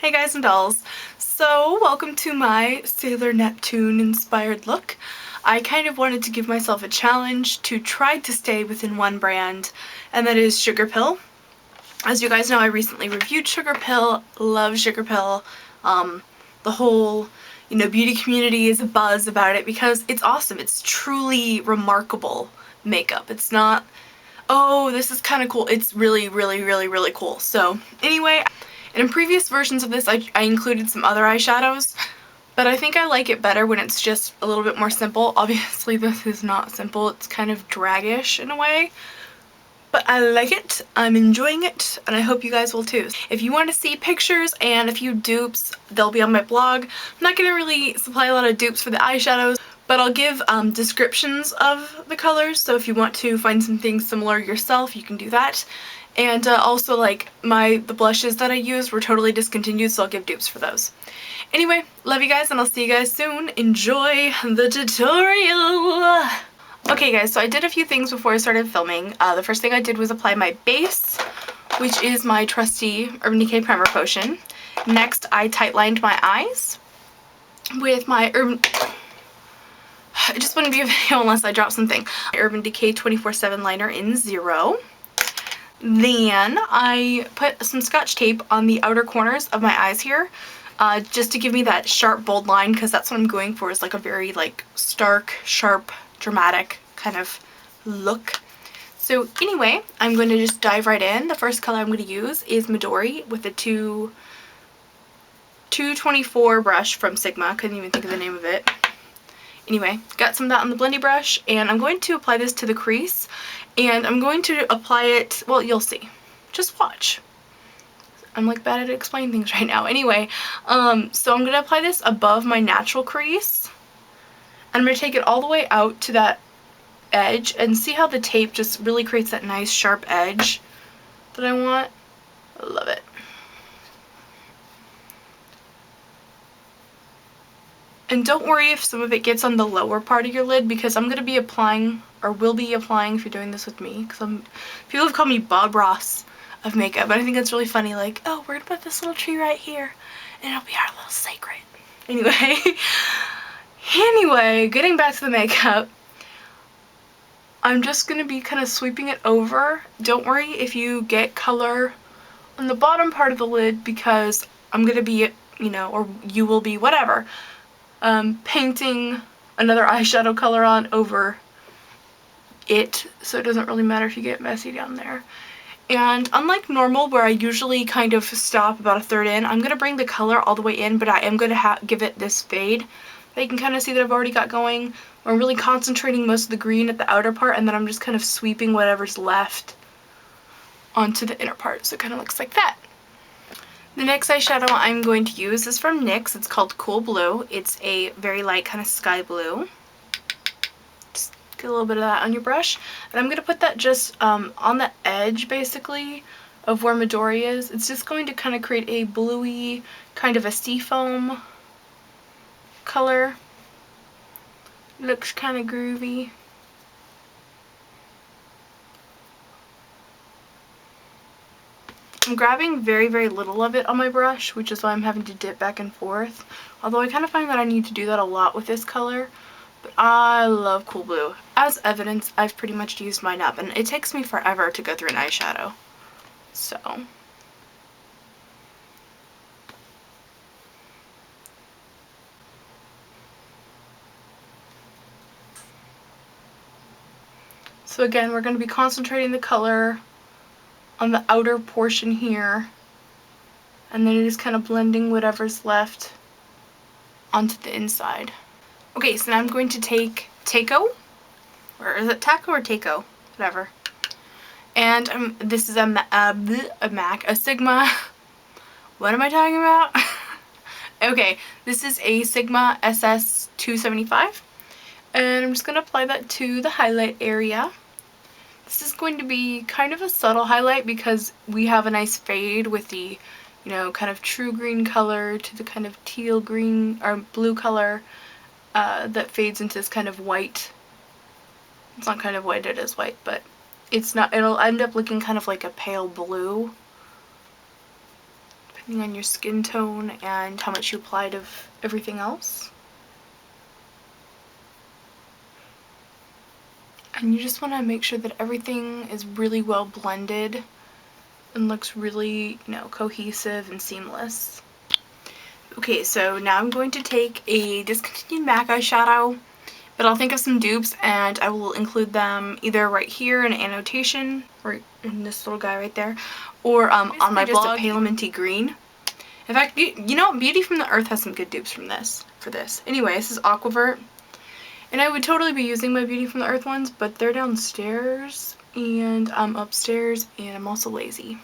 Hey guys and dolls. So welcome to my Sailor Neptune inspired look. I kind of wanted to give myself a challenge to try to stay within one brand, and that is Sugar Pill. As you guys know, I recently reviewed Sugar Pill, love Sugar Pill. The whole, beauty community is a buzz about it because it's awesome. It's truly remarkable makeup. It's not, oh, this is kind of cool. It's really, really, really, really cool. So anyway, and in previous versions of this, I included some other eyeshadows, but I think I like it better when it's just a little bit more simple. Obviously, this is not simple. It's kind of draggish in a way, but I like it. I'm enjoying it, and I hope you guys will too. If you want to see pictures and a few dupes, they'll be on my blog. I'm not going to really supply a lot of dupes for the eyeshadows, but I'll give descriptions of the colors, so if you want to find some things similar yourself, you can do that. And also, like, the blushes that I use were totally discontinued, so I'll give dupes for those. Anyway, love you guys, and I'll see you guys soon. Enjoy the tutorial! Okay guys, so I did a few things before I started filming. The first thing I did was apply my base, which is my trusty Urban Decay Primer Potion. Next, I tight-lined my eyes with my it just wouldn't be a video unless I dropped something. My Urban Decay 24/7 liner in 0. Then I put some Scotch tape on the outer corners of my eyes here, just to give me that sharp, bold line, because that's what I'm going for, is like a very stark, sharp, dramatic kind of look. So anyway, I'm going to just dive right in. The first color I'm going to use is Midori with a 224 brush from Sigma. Couldn't even think of the name of it. Anyway, got some of that on the blendy brush, and I'm going to apply this to the crease, and I'm going to apply it, well, you'll see. Just watch. I'm like bad at explaining things right now. Anyway, so I'm going to apply this above my natural crease, and I'm going to take it all the way out to that edge, and see how the tape just really creates that nice sharp edge that I want. I love it. And don't worry if some of it gets on the lower part of your lid, because I'm going to be applying, or will be applying if you're doing this with me, because people have called me Bob Ross of makeup, but I think it's really funny, like, oh, we're going to put this little tree right here, and it'll be our little secret. Anyway, getting back to the makeup, I'm just going to be kind of sweeping it over. Don't worry if you get color on the bottom part of the lid, because I'm going to be, or you will be, whatever, painting another eyeshadow color on over it, so it doesn't really matter if you get messy down there. And unlike normal, where I usually kind of stop about a third in, I'm going to bring the color all the way in, but I am going to give it this fade that you can kind of see that I've already got going. I'm really concentrating most of the green at the outer part, and then I'm just kind of sweeping whatever's left onto the inner part, so it kind of looks like that. The next eyeshadow I'm going to use is from NYX. It's called Cool Blue. It's a very light kind of sky blue. Just get a little bit of that on your brush. And I'm going to put that just on the edge, basically, of where Midori is. It's just going to kind of create a bluey, kind of a seafoam color. Looks kind of groovy. I'm grabbing very, very little of it on my brush, which is why I'm having to dip back and forth. Although I kind of find that I need to do that a lot with this color. But I love Cool Blue. As evidence, I've pretty much used mine up, and it takes me forever to go through an eyeshadow. So again, we're going to be concentrating the color on the outer portion here, and then it is kind of blending whatever's left onto the inside. Okay, so now I'm going to take Taco, or is it Taco or Taco? Whatever. And this is a Sigma. What am I talking about? Okay, this is a Sigma SS 275, and I'm just going to apply that to the highlight area. This is going to be kind of a subtle highlight because we have a nice fade with the, kind of true green color to the kind of teal green or blue color that fades into this kind of white. It's not kind of white, it is white, but it's not, it'll end up looking kind of like a pale blue, depending on your skin tone and how much you applied of everything else. And you just want to make sure that everything is really well blended and looks really, cohesive and seamless. Okay, so now I'm going to take a discontinued MAC eyeshadow, but I'll think of some dupes and I will include them either right here in an annotation, right in this little guy right there, or on my blog. Just a pale minty green. In fact, Beauty from the Earth has some good dupes for this. Anyway, this is Aquavert. And I would totally be using my Beauty from the Earth ones, but they're downstairs and I'm upstairs and I'm also lazy.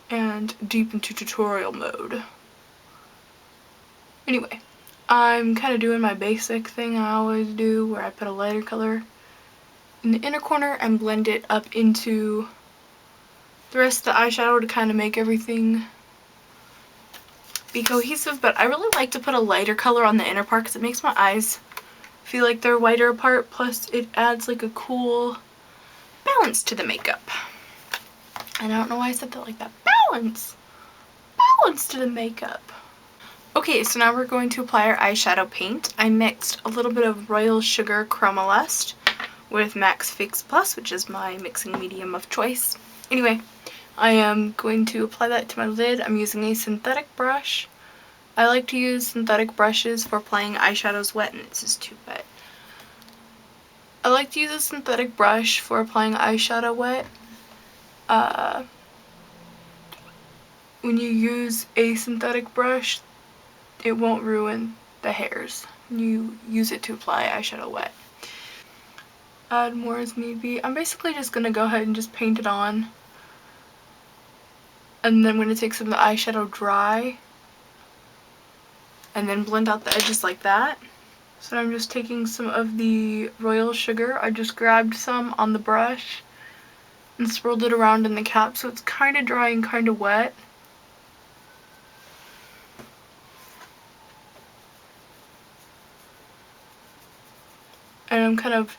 And deep into tutorial mode. Anyway, I'm kind of doing my basic thing I always do where I put a lighter color in the inner corner and blend it up into the rest of the eyeshadow to kind of make everything be cohesive. But I really like to put a lighter color on the inner part because it makes my eyes feel like they're wider apart, plus it adds like a cool balance to the makeup. And I don't know why I said that like that. Balance to the makeup. Okay, so now we're going to apply our eyeshadow paint. I mixed a little bit of Royal Sugar Chromolust with MAC's Fix Plus, which is my mixing medium of choice. Anyway, I am going to apply that to my lid. I'm using a synthetic brush. I like to use synthetic brushes for applying eyeshadows wet, and this is too wet. I like to use a synthetic brush for applying eyeshadow wet. When you use a synthetic brush, it won't ruin the hairs. You use it to apply eyeshadow wet. Add more as need be. I'm basically just going to go ahead and just paint it on. And then I'm going to take some of the eyeshadow dry and then blend out the edges like that. So I'm just taking some of the Royal Sugar. I just grabbed some on the brush and swirled it around in the cap so it's kind of dry and kind of wet. And I'm kind of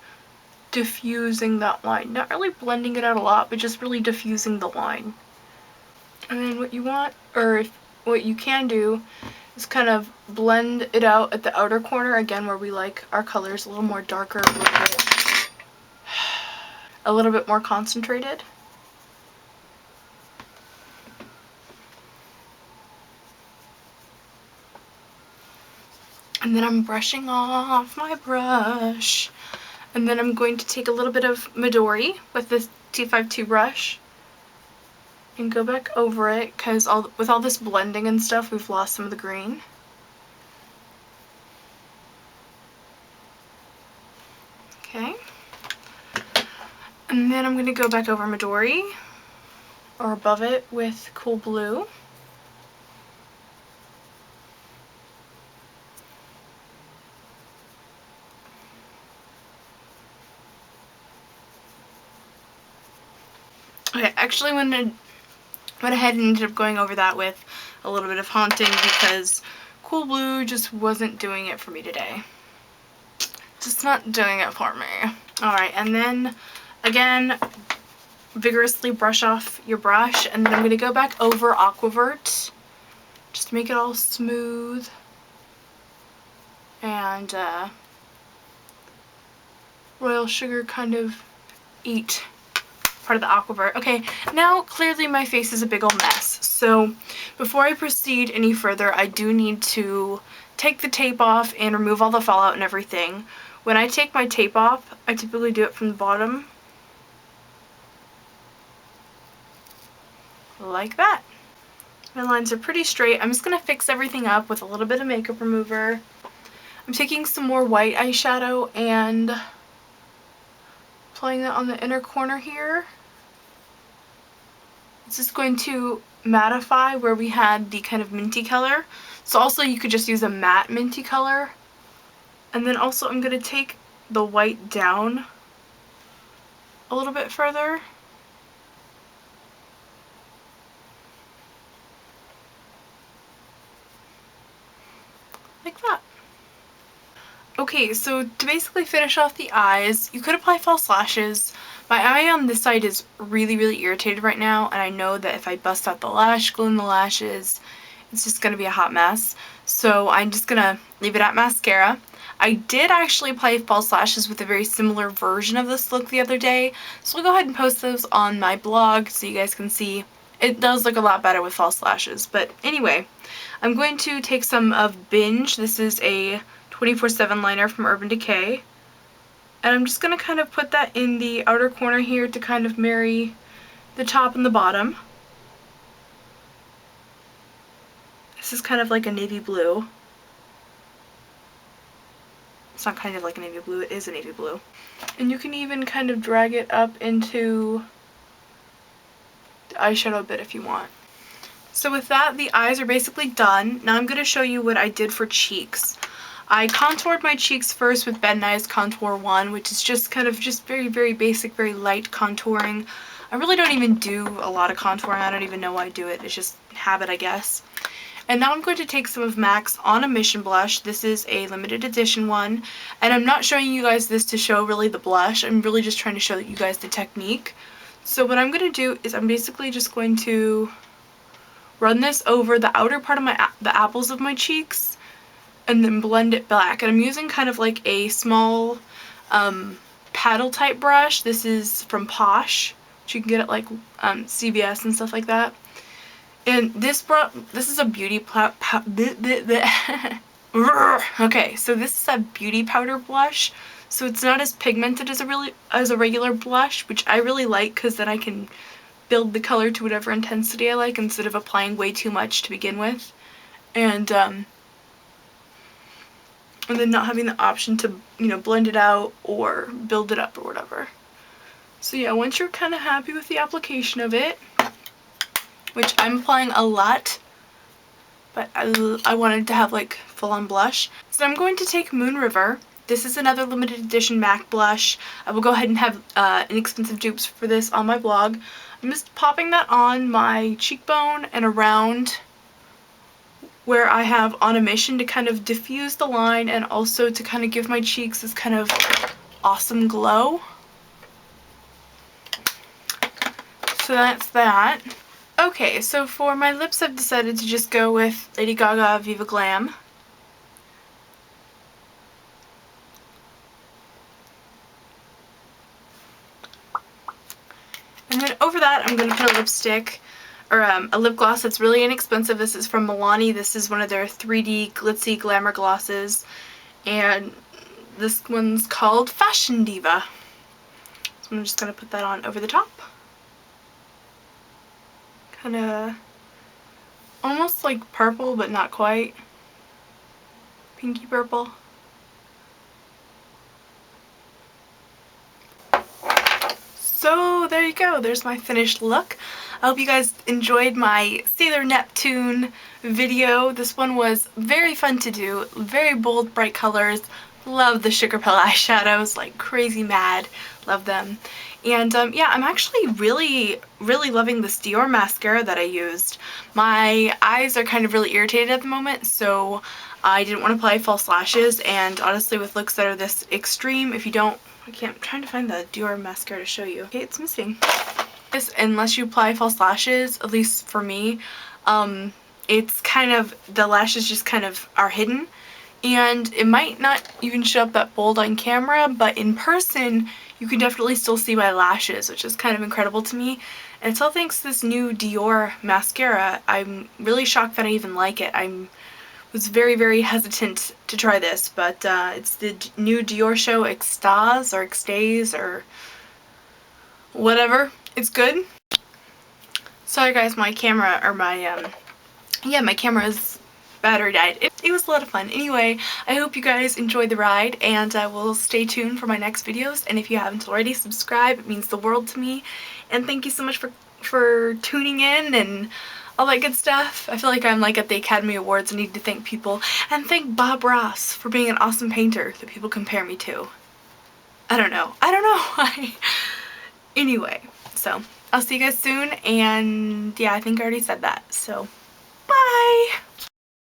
diffusing that line. Not really blending it out a lot, but just really diffusing the line. And then what you want, or what you can do, is kind of blend it out at the outer corner, again where we like our colors a little more darker, a little bit more concentrated. And then I'm brushing off my brush. And then I'm going to take a little bit of Midori with this T52 brush and go back over it, because with all this blending and stuff, we've lost some of the green. Okay. And then I'm going to go back over Midori, or above it, with Cool Blue. Okay, actually went ahead and ended up going over that with a little bit of Haunting because Cool Blue just wasn't doing it for me today. Just not doing it for me. Alright, and then again, vigorously brush off your brush, and then I'm going to go back over Aquavert just to make it all smooth and Royal Sugar kind of eat part of the Aquavert. Okay, now clearly my face is a big old mess, so before I proceed any further, I do need to take the tape off and remove all the fallout and everything. When I take my tape off, I typically do it from the bottom, like that. My lines are pretty straight. I'm just going to fix everything up with a little bit of makeup remover. I'm taking some more white eyeshadow and applying that on the inner corner here. It's just going to mattify where we had the kind of minty color. So also you could just use a matte minty color. And then also I'm going to take the white down a little bit further. Like that. Okay, so to basically finish off the eyes, you could apply false lashes, My eye on this side is really, really irritated right now, and I know that if I bust out the lash glue in the lashes, it's just going to be a hot mess. So I'm just going to leave it at mascara. I did actually apply false lashes with a very similar version of this look the other day, so I'll go ahead and post those on my blog so you guys can see. It does look a lot better with false lashes, but anyway, I'm going to take some of Binge. This is a 24/7 liner from Urban Decay, and I'm just going to kind of put that in the outer corner here to kind of marry the top and the bottom. This is kind of like a navy blue. It's not kind of like a navy blue, it is a navy blue. And you can even kind of drag it up into the eyeshadow a bit if you want. So with that, the eyes are basically done. Now I'm going to show you what I did for cheeks. I contoured my cheeks first with Ben Nye's Contour 1, which is just kind of just very, very basic, very light contouring. I really don't even do a lot of contouring. I don't even know why I do it. It's just habit, I guess. And now I'm going to take some of MAC's On a Mission blush. This is a limited edition one. And I'm not showing you guys this to show really the blush. I'm really just trying to show you guys the technique. So what I'm going to do is I'm basically just going to run this over the outer part of the apples of my cheeks and then blend it black. And I'm using kind of like a small paddle type brush. This is from Posh, which you can get at like CVS and stuff like that. And this is a beauty okay, so this is a beauty powder blush, so it's not as pigmented as a regular blush, which I really like because then I can build the color to whatever intensity I like instead of applying way too much to begin with, and then not having the option to, you know, blend it out or build it up or whatever. So yeah, once you're kind of happy with the application of it, which I'm applying a lot, but I wanted to have like full-on blush. So I'm going to take Moon River. This is another limited edition MAC blush. I will go ahead and have inexpensive dupes for this on my blog. I'm just popping that on my cheekbone and around where I have On a Mission to kind of diffuse the line and also to kind of give my cheeks this kind of awesome glow. So that's that. Okay, so for my lips I've decided to just go with Lady Gaga Viva Glam. And then over that I'm going to put a lipstick, or a lip gloss that's really inexpensive. This is from Milani. This is one of their 3D glitzy glamour glosses. And this one's called Fashion Diva. So I'm just going to put that on over the top. Kind of almost like purple, but not quite. Pinky purple. So there you go, there's my finished look. I hope you guys enjoyed my Sailor Neptune video. This one was very fun to do, very bold, bright colors. Love the Sugar Pill eyeshadows, like crazy mad. Love them. And yeah, I'm actually really, really loving this Dior mascara that I used. My eyes are kind of really irritated at the moment, so I didn't want to apply false lashes, and honestly with looks that are this extreme, if you don't, I'm trying to find the Dior mascara to show you. Okay, it's missing. Unless you apply false lashes, at least for me, it's kind of, the lashes just kind of are hidden. And it might not even show up that bold on camera, but in person, you can definitely still see my lashes, which is kind of incredible to me. And it's all thanks to this new Dior mascara. I'm really shocked that I even like it. I was very, very hesitant to try this, but it's the new Dior show Extase or Extase or whatever. It's good. Sorry guys, my camera, or my, my camera's battery died. It was a lot of fun. Anyway, I hope you guys enjoyed the ride, and I will stay tuned for my next videos. And if you haven't already, subscribe. It means the world to me. And thank you so much for tuning in and all that good stuff. I feel like I'm like at the Academy Awards and need to thank people. And thank Bob Ross for being an awesome painter that people compare me to. I don't know why. Anyway, so I'll see you guys soon, and yeah, I think I already said that. So, bye!